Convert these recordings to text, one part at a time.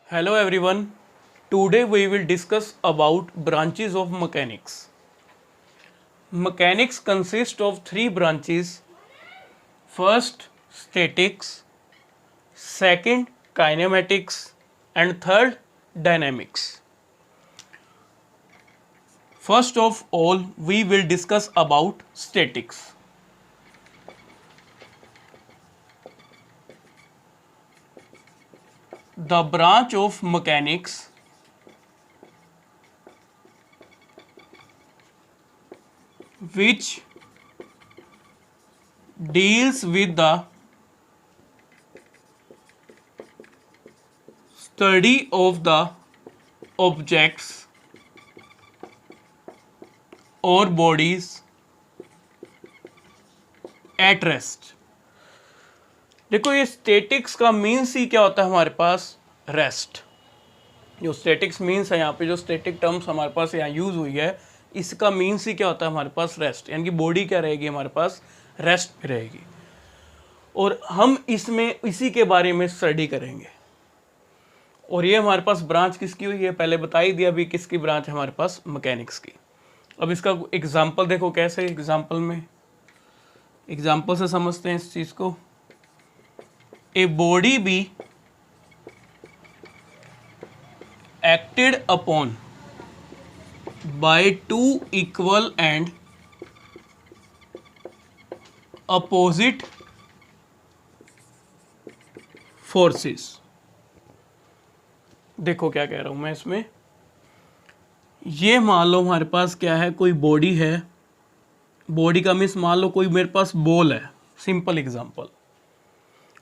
Hello everyone. Today we will discuss about branches of mechanics. Mechanics consist of three branches. First, statics, second, kinematics, and third, dynamics. First of all, we will discuss about statics. The branch of mechanics which deals with the study of the objects or bodies at rest. देखो ये statics का means he क्या होता है हमारे पास, rest. जो statics means है यहाँ पे, जो स्टैटिक टर्म्स हमारे पास यहाँ यूज हुई है, इसका मीन्स ही क्या होता है हमारे पास, रेस्ट. यानी कि बॉडी क्या रहेगी हमारे पास, रेस्ट पे रहेगी. और हम इसमें इसी के बारे में स्टडी करेंगे. और ये हमारे पास ब्रांच किसकी हुई है, पहले बता ही दिया अभी किसकी ब्रांच है हमारे पास, मैकेनिक्स की. अब इसका एग्जाम्पल देखो कैसे, एग्जाम्पल से समझते हैं इस चीज को. A body be acted upon by two equal and opposite forces. देखो क्या कह रहा हूं मैं इसमें. ये मान लो हमारे पास क्या है, कोई बॉडी है. बॉडी का मीन्स मान लो कोई मेरे पास बॉल है, सिंपल एग्जांपल.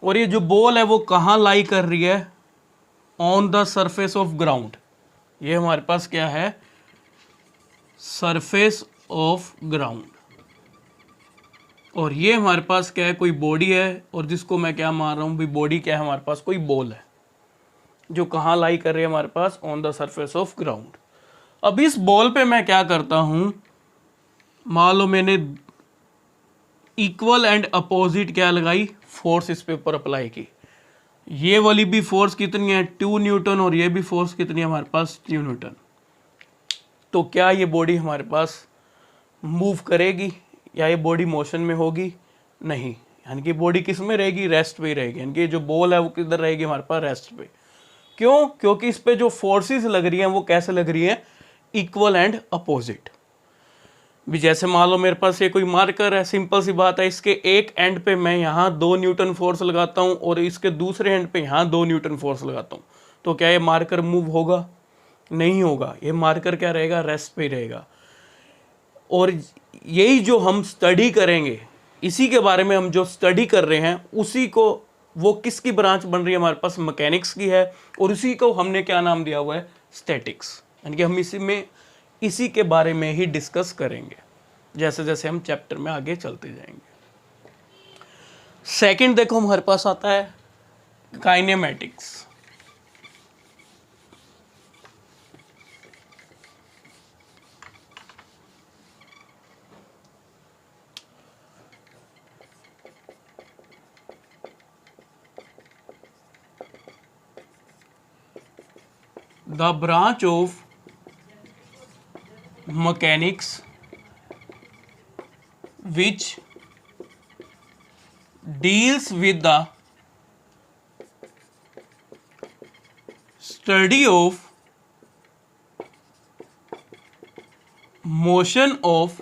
और ये जो बॉल है वो कहाँ लाई कर रही है, on the surface of ground. ये हमारे पास क्या है, सरफेस ऑफ ग्राउंड. और ये हमारे पास क्या है, कोई बॉडी है. और जिसको मैं क्या मान रहा हूँ भाई, बॉडी क्या है हमारे पास, कोई बॉल है जो कहाँ लाई कर रही है हमारे पास, on the surface of ground. अब इस बॉल पे मैं क्या करता हूँ, मान लो मैंने इक्वल एंड अपोजिट क्या लगाई, फोर्स इस पे ऊपर अप्लाई की. ये वाली भी फोर्स कितनी है, 2 न्यूटन. और ये भी फोर्स कितनी है हमारे पास, 2 न्यूटन. तो क्या ये बॉडी हमारे पास मूव करेगी या ये बॉडी मोशन में होगी, नहीं. यानी कि बॉडी किस में रहेगी, रेस्ट पे ही रहेगी. यानी कि जो बॉल है वो किधर रहेगी हमारे पास, रेस्ट पे. क्यों, क्योंकि इस पे जो फोर्सेस लग रही हैं वो कैसे लग रही हैं, इक्वल एंड अपोजिट. भी जैसे मान लो मेरे पास ये कोई मार्कर है, सिंपल सी बात है, इसके एक एंड पे मैं यहाँ 2 न्यूटन फोर्स लगाता हूँ और इसके दूसरे एंड पे यहाँ 2 न्यूटन फोर्स लगाता हूँ. तो क्या ये मार्कर मूव होगा, नहीं होगा. ये मार्कर क्या रहेगा, रेस्ट पे रहेगा. और यही जो हम स्टडी करेंगे, इसी के बारे में हम जो स्टडी कर रहे हैं, उसी को वो किसकी ब्रांच बन रही है हमारे पास, मैकेनिक्स की है. और उसी को हमने क्या नाम दिया हुआ है, स्टैटिक्स. यानी कि हम इसी के बारे में ही डिस्कस करेंगे जैसे जैसे हम चैप्टर में आगे चलते जाएंगे. सेकंड देखो हमारे पास आता है kinematics. The branch of mechanics which deals with the study of motion of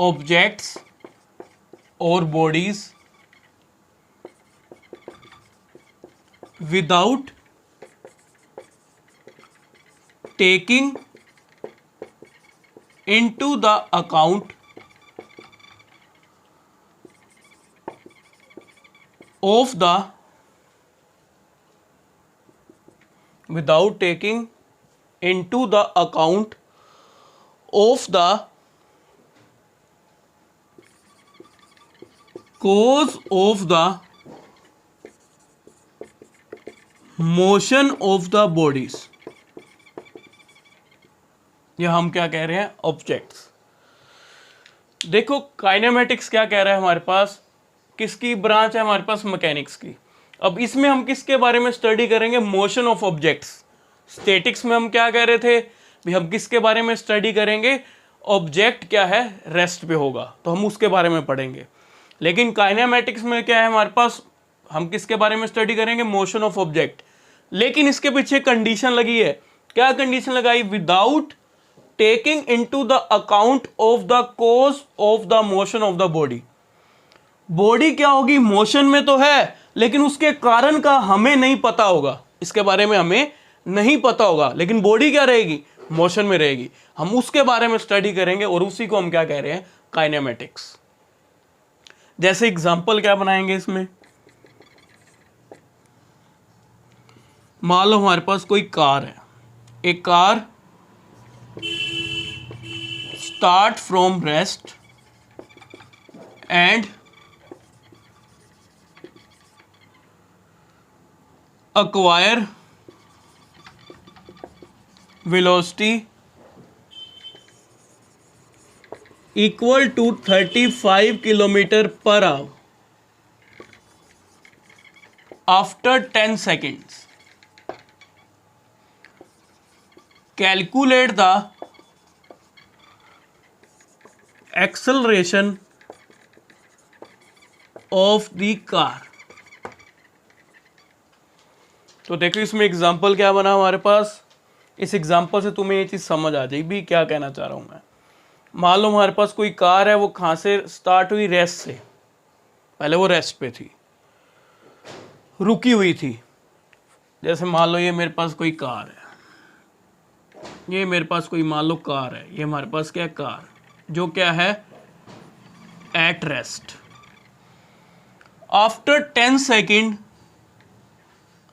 objects or bodies without taking into the account of the without taking into the account of the cause of the motion of the bodies. ये हम क्या कह रहे हैं, objects. देखो kinematics क्या कह रहा है हमारे पास, किसकी ब्रांच है हमारे पास, मैकेनिक्स की. अब इसमें हम किसके बारे में स्टडी करेंगे? Motion of objects. स्टैटिक्स में हम क्या कह रहे थे भी, हम किसके बारे में स्टडी करेंगे? ऑब्जेक्ट क्या है, रेस्ट पे होगा, तो हम उसके बारे में पढ़ेंगे। लेकिन काइनेमैटिक्स में क्या है हमारे पास, हम किसके बारे में स्टडी करेंगे? Motion of object. लेकिन इसके पीछे कंडीशन लगी है। क्या कंडीशन लगाई? Without taking into the account of the cause of the motion of the body. Body क्या होगी? मोशन में तो है, लेकिन उसके कारण का हमें नहीं पता होगा, इसके बारे में हमें नहीं पता होगा, लेकिन बॉडी क्या रहेगी? मोशन में रहेगी। हम उसके बारे में स्टडी करेंगे और उसी को हम क्या कह रहे हैं? काइनेमेटिक्स। जैसे एग्जांपल क्या बनाएंगे इसमें? मान लो हमारे पास कोई कार है, एक car start from rest and acquire velocity equal to 35 kilometer per hour after 10 seconds. Calculate the acceleration of the car. तो देखो इसमें एग्जाम्पल क्या बना हमारे पास। इस एग्जाम्पल से तुम्हें ये चीज़ समझ आ जाएगी भी क्या कहना चाह रहा हूँ मैं। मान लो हमारे पास कोई कार है, वो कहाँ से स्टार्ट हुई? रेस्ट से। पहले वो रेस्ट पे थी, रुकी हुई थी। जैसे मान लो ये मेरे पास कोई कार है, ये मेरे पास कोई मान लो कार है, ये हमारे पास क्या है? कार, जो क्या है? At rest. आफ्टर 10 सेकेंड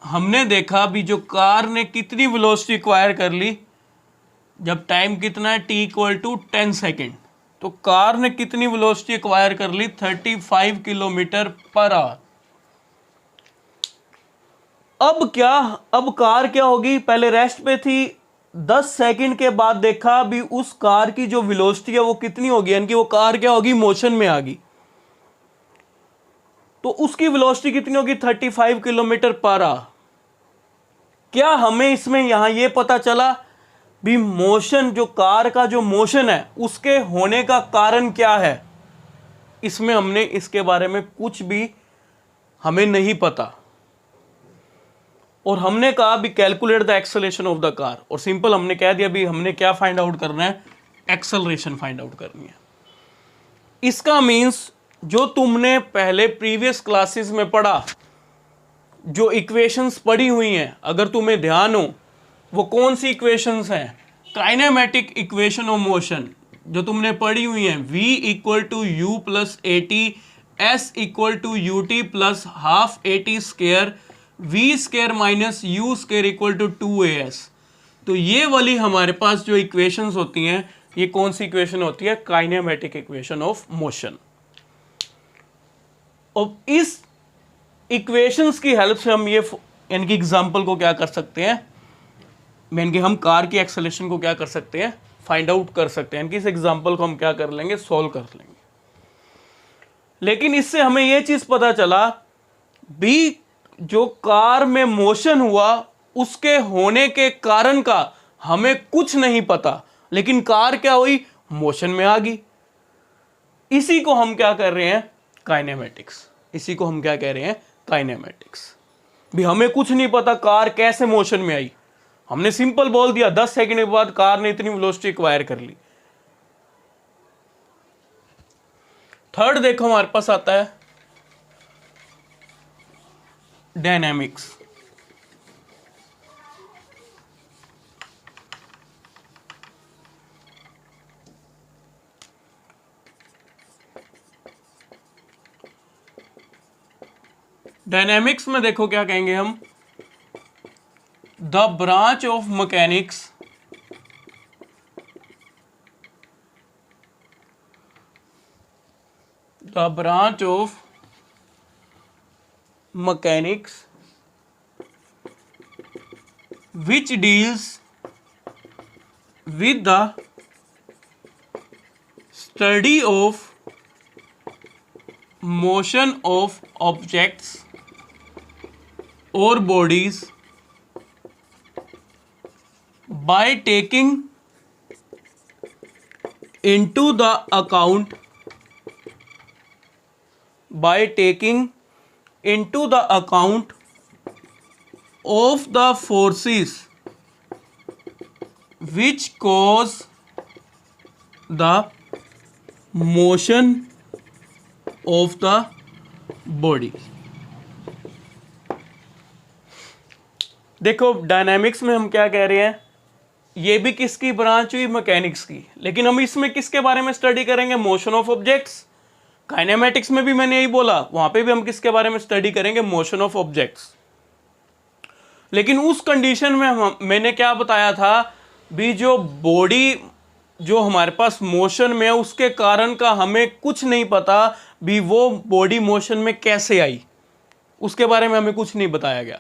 हमने देखा भी जो कार ने कितनी वेलोसिटी एक्वायर कर ली, जब टाइम कितना है? t equal to 10 second. तो कार ने कितनी वेलोसिटी एक्वायर कर ली? 35 किलोमीटर पर आवर। अब क्या, अब कार क्या होगी? पहले रेस्ट पे थी, 10 सेकेंड के बाद देखा भी उस कार की जो वेलोसिटी है वो कितनी होगी, यानी कि वो कार क्या होगी? मोशन में आ गई। तो उसकी वेलोसिटी कितनी होगी? 35 किलोमीटर पर आवर। क्या हमें इसमें यहां ये पता चला भी मोशन, जो कार का जो मोशन है उसके होने का कारण क्या है? इसमें हमने इसके बारे में कुछ भी हमें नहीं पता, और हमने कहा भी calculate the acceleration of the car, और सिंपल हमने कह दिया भी हमने क्या फाइंड आउट करना है? एक्सेलरेशन फाइंड आउट करनी है। इसका मीन्स जो तुमने पहले प्रीवियस क्लासेस में पढ़ा, जो इक्वेशंस पढ़ी हुई हैं, अगर तुम्हें ध्यान हो, वो कौन सी इक्वेशंस हैं? काइनेमेटिक इक्वेशन ऑफ मोशन जो तुमने पढ़ी हुई हैं। v equal to u plus a t, s equal to u t plus half a t square, v square minus u square equal to 2as। तो ये वाली हमारे पास जो इक्वेशंस होती हैं, ये कौन सी इक्वेशन होती है? Kinematic equation of motion. और इस इक्वेशंस की हेल्प से हम ये इनकी एग्जांपल को क्या कर सकते हैं? यानी कि हम कार की एक्सेलरेशन को क्या कर सकते हैं? फाइंड आउट कर सकते हैं। इनकी इस एग्जांपल को हम क्या कर लेंगे? सॉल्व कर लेंगे। लेकिन इससे हमें यह चीज पता चला भी जो कार में मोशन हुआ उसके होने के कारण का हमें कुछ नहीं पता, लेकिन कार क्या हुई? मोशन में आ गई। इसी को हम क्या कर रहे हैं? काइनेमेटिक्स। इसी को हम क्या कह रहे हैं? काइनेमेटिक्स। भी हमें कुछ नहीं पता कार कैसे मोशन में आई, हमने सिंपल बोल दिया 10 सेकंड के बाद कार ने इतनी वेलोसिटी एक्वायर कर ली। थर्ड देखो हमारे पास आता है डायनामिक्स। डायनामिक्स में देखो क्या कहेंगे हम? The branch of mechanics which deals with the study of motion of objects और bodies by taking into the account of the forces which cause the motion of the body। देखो dynamics में हम क्या कह रहे हैं, ये भी किसकी ब्रांच हुई, मैकेनिक्स की, लेकिन हम इसमें किसके बारे में स्टडी करेंगे, मोशन ऑफ ऑब्जेक्ट्स। काइनेमेटिक्स में भी मैंने यही बोला, वहां पे भी हम किसके बारे में स्टडी करेंगे, मोशन ऑफ ऑब्जेक्ट्स। लेकिन उस कंडीशन में मैंने क्या बताया था भी, जो बॉडी जो हमारे पास मोशन में है उसके कारण का हमें कुछ नहीं पता भी, वो बॉडी मोशन में कैसे आई, उसके बारे में हमें कुछ नहीं बताया गया।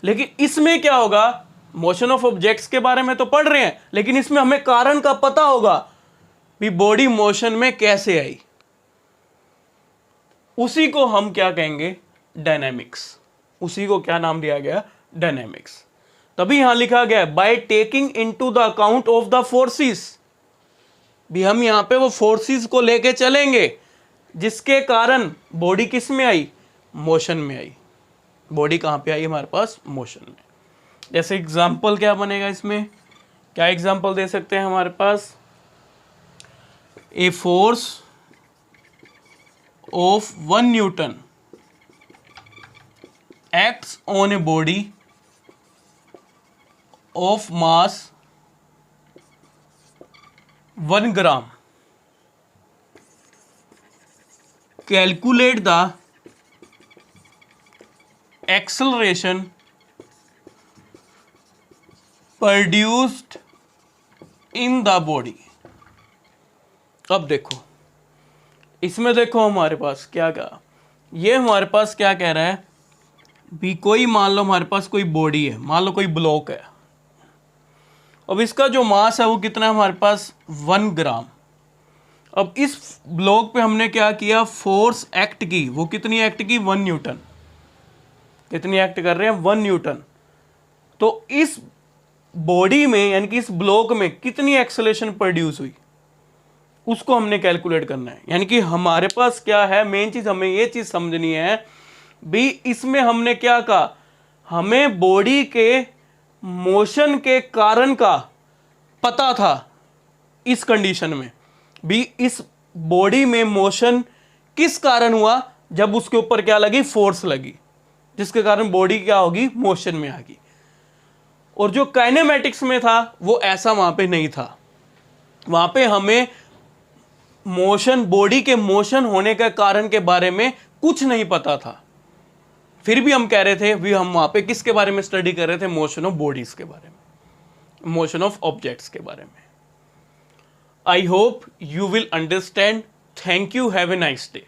लेकिन इसमें क्या होगा, मोशन ऑफ ऑब्जेक्ट्स के बारे में तो पढ़ रहे हैं, लेकिन इसमें हमें कारण का पता होगा भी बॉडी मोशन में कैसे आई। उसी को हम क्या कहेंगे, डायनामिक्स। उसी को क्या नाम दिया गया, डायनामिक्स। तभी यहां लिखा गया by taking into the account of the forces, भी हम यहां पे वो फोर्सेस को लेके चलेंगे जिसके कारण बॉडी किस में आई, मोशन में आई। बॉडी कहां पे आई हमारे पास, मोशन में। जैसे एग्जांपल क्या बनेगा इसमें, क्या एग्जांपल दे सकते हैं हमारे पास, a force of 1 newton acts on a body of mass 1 gram. Calculate the acceleration produced in the body। अब देखो इसमें, देखो हमारे पास क्या कहा, ये हमारे पास क्या कह रहा है भी, कोई मान लो हमारे पास कोई बॉडी है, मान लो कोई ब्लॉक है। अब इसका जो मास है वो कितना है हमारे पास, 1 ग्राम। अब इस ब्लॉक पे हमने क्या किया, फोर्स एक्ट की, वो कितनी एक्ट की, 1 न्यूटन। कितनी एक्ट कर रहे हैं, 1 न्यूटन। तो इस बॉडी में यानी कि इस ब्लॉक में कितनी एक्सेलरेशन प्रोड्यूस हुई, उसको हमने कैलकुलेट करना है। यानी कि हमारे पास क्या है, मेन चीज हमें ये चीज समझनी है भी, इसमें हमने क्या कहा, हमें बॉडी के मोशन के कारण का पता था। इस कंडीशन में भी इस बॉडी में मोशन किस कारण हुआ, जब उसके ऊपर क्या लगी, फोर्स लगी, जिसके कारण बॉडी क्या होगी, मोशन में आ गई। और जो काइनेमेटिक्स में था वो ऐसा वहां पे नहीं था, वहां पे हमें मोशन, बॉडी के मोशन होने के कारण के बारे में कुछ नहीं पता था। फिर भी हम कह रहे थे भी, हम वहां पे किसके बारे में स्टडी कर रहे थे, मोशन ऑफ बॉडीज के बारे में, मोशन ऑफ ऑब्जेक्ट्स के बारे में। I hope you will understand. Thank you, have a nice day.